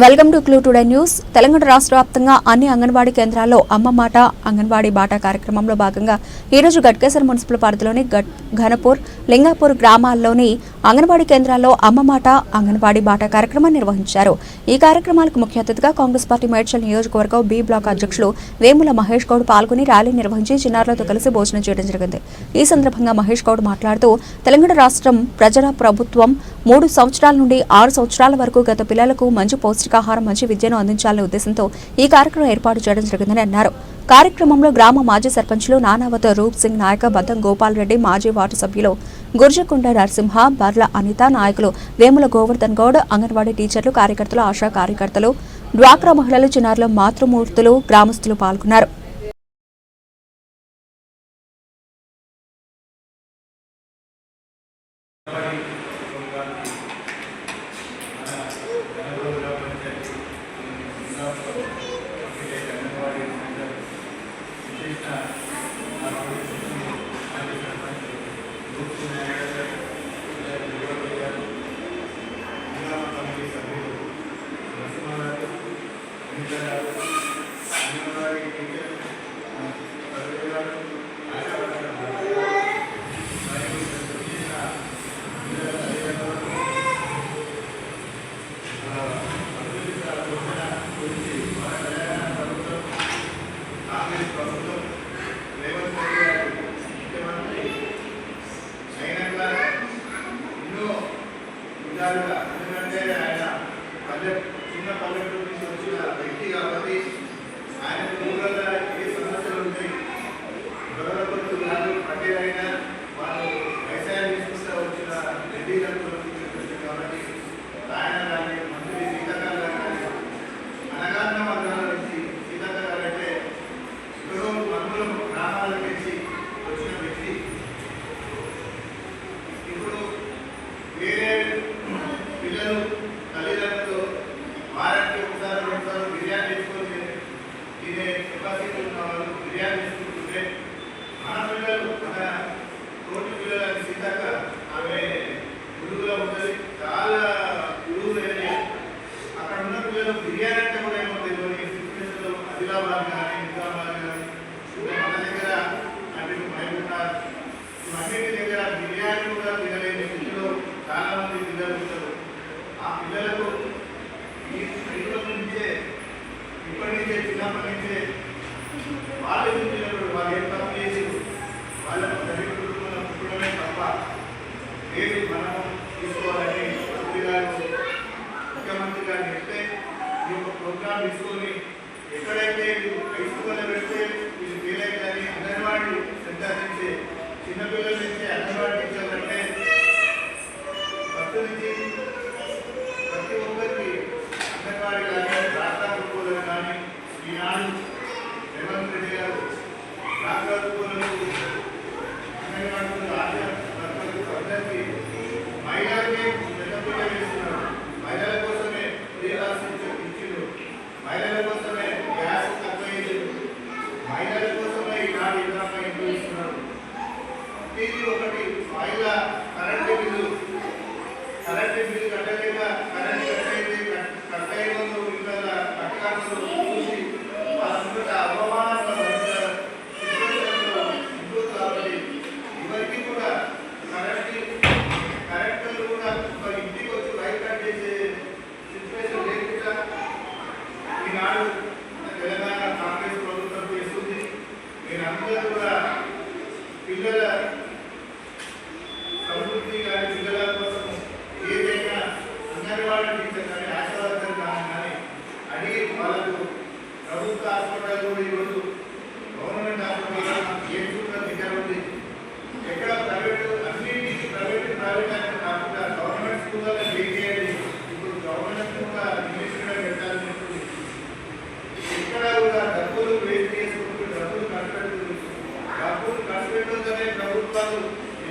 Welcome to clue today news. Telangana రాష్ట్ర వ్యాప్తంగా అన్ని అంగన్వాడీ కేంద్రాల్లో అమ్మ మాట అంగన్వాడీ బాట కార్యక్రమంలో భాగంగా ఈరోజు గట్కేసర్ మున్సిపల్ పరిధిలోని ఘనపూర్, లింగాపూర్ గ్రామాల్లోని అంగన్వాడీ కేంద్రాల్లో అమ్మ మాట అంగన్వాడీ బాట కార్యక్రమాన్ని నిర్వహించారు. ఈ కార్యక్రమాలకు ముఖ్య అతిథిగా కాంగ్రెస్ పార్టీ మేడ్చల్ నియోజకవర్గం బి బ్లాక్ అధ్యక్షులు వేముల మహేష్ గౌడ్ పాల్గొని ర్యాలీ నిర్వహించి చిన్నారులతో కలిసి భోజనం చేయడం జరిగింది. ఈ సందర్భంగా మహేష్ గౌడ్ మాట్లాడుతూ తెలంగాణ రాష్ట్రం ప్రజల ప్రభుత్వం 3 సంవత్సరాల నుండి 6 సంవత్సరాల వరకు గత పిల్లలకు మంచి పౌష్టికాహారం, మంచి విద్యను అందించాలనే ఉద్దేశంతో ఈ కార్యక్రమం ఏర్పాటు చేయడం జరిగిందని అన్నారు. కార్యక్రమంలో గ్రామ మాజీ సర్పంచ్లు నానావత్ రూప్ సింగ్ నాయక, బద్దం గోపాల్ రెడ్డి, మాజీ వార్డు సభ్యులు గుర్జకొండ నరసింహ, బర్ల అనిత, నాయకులు వేముల గోవర్ధన్ గౌడ్, అంగన్వాడీ టీచర్లు, కార్యకర్తలు, ఆశా కార్యకర్తలు, డ్వాక్రా మహిళలు, చిన్నారులు, మాతృమూర్తులు, గ్రామస్తులు పాల్గొన్నారు. ఎందుకంటే ఆయన చిన్న పల్లెటూరు నుంచి వచ్చిన వ్యక్తి కాబట్టి ఆయనకు ఊళ్ళలో ఏ సమస్యలు ఉంటాయి, గొడవలకొచ్చు పట్టేదైనా వాళ్ళు వ్యవసాయం తీసుకుంటూ వచ్చిన రెడ్డిలకు కాబట్టి ఆయన దాన్ని మంత్రి సీతాకాల అనగాన్న వర్గాల నుంచి సీతాకాల అంటే ఇప్పుడు మనుగుల గ్రామాల నుంచి వచ్చిన వ్యక్తి. ఇప్పుడు వేరే పిల్లలు తల్లిదండ్రులు వారానికి ఒకసారి 2 సార్లు బిర్యానీ తీసుకొని తినే కెపాసిటీ ఉన్న వాళ్ళు బిర్యానీ తీసుకుంటుంటే మన పిల్లలు మన తోటి పిల్లలు సీతాక ఆమె గురువులో ఉంటుంది, చాలా గురువులు ఏరియా. అక్కడ ఉన్న పిల్లలు బిర్యానీ అంటే కూడా ఏమవుతుంది సిచ్యువేషన్లో ఆదిలాబాద్ కానీ నిజామాబాద్ కానీ మన దగ్గర అంటే మైబూనార్ ఇవన్నిటి దగ్గర బిర్యానీ కూడా తినలేని స్థితిలో చాలా మంది పిల్లలు ఉంటారు. ఆ పిల్లలకు ఈ నుంచే ఇప్పటి నుంచే చిన్నప్పటి నుంచే వాళ్ళు పిల్లలు వాళ్ళు ఏం తప్పు చేసి వాళ్ళకు గరీబ్ కుటుంబంలో పుట్టడమే తప్ప లేదు మనం తీసుకోవాలని మంత్రి గారు ముఖ్యమంత్రి గారు చెప్తే ఈ యొక్క ప్రోగ్రాం తీసుకొని ఎక్కడైతే హై స్కూల్లో పెడితే వీళ్ళు ఫెయిల్ అవుతారని అంగన్వాడీ సెంటర్ నుంచి చిన్నపిల్లల నుంచి అంగన్వాడీ టీచర్లు అంటే ఫస్ట్ నుంచి ప్రతి ఒక్కరికి అంగన్వాడీ కానీ రాష్ట్ర స్కూళ్ళు కానీ ఈనాడు రేవంత్ రెడ్డి గారు రాష్ట్ర స్కూళ్ళకు అంగన్వాడీ ఆశా వర్కర్లకు అందరికీ మహిళలకే పెద్ద పీట వేస్తున్నారు. మహిళల కోసమే ఫ్రీ బస్ ఇచ్చిండ్రు, మహిళల కోసమే గ్యాస్ తక్కువ ఇచ్చిండ్రు, మహిళల కోసమే ఈనాడు ఇంద్రమ్మ ఇంట్లో ఇస్తున్నారు. ఇది ఒకటి మహిళ కరెంటు బిల్లు కట్టలేక కరెంట్ కట్టేయడంలో ఇళ్ళ కట్టకాలను చూసి వాళ్ళందరూ అవమానాలు ఉంటుంది కాబట్టి ఇవన్నీ కూడా కరెంటు కూడా ఒక ఇంటికి వచ్చి లైట్ కట్ చేసే సిచ్యువేషన్ లేకుండా ఈనాడు తెలంగాణ కాంగ్రెస్ ప్రభుత్వం చేస్తుంది. మీరందరూ కూడా పిల్లల సమృద్ధి కానీ పిల్లల కోసం ఏదైనా అంగన్వాడీ టీచర్ కానీ ఆశా వర్కర్ కానీ అడిగి వాళ్ళకు ప్రభుత్వ హాస్పిటల్ కూడా ఈరోజు గవర్నమెంట్ హాస్పిటల్ ఏ చూడ దగ్గర ఉంది. ఎక్కడ ప్రైవేటు అన్నింటికి ప్రైవేట్ అంటే కాకుండా గవర్నమెంట్ స్కూల్లో వెయిట్ చేయాలి. ఇప్పుడు గవర్నమెంట్ కూడా ఇంగ్లీష్ మీడియం పెట్టాలని ఉంటుంది. ఎక్కడ కూడా డబ్బులు వేస్ట్ చేసుకుంటూ డబ్బులు ఖర్చు పెట్టడంతోనే ప్రభుత్వాలు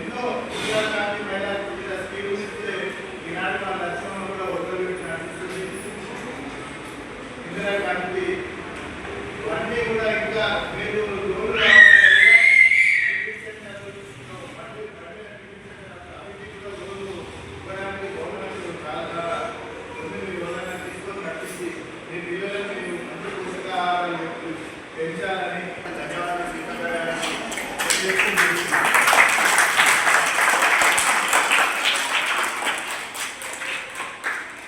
ఎన్నో ఉద్యోగాన్ని మహిళా స్కీములు ఇస్తే ఈనాడు మన లక్ష్యంలో కూడా వదిలిపెట్టి నడుస్తుంది. ఇందిరా గాంధీ ఇవన్నీ కూడా ఇంకా మీరు ఇవ్వడానికి గవర్నమెంట్ చాలా 9 రోజులు తీసుకొని పెంచాలని ధన్యవాదాలు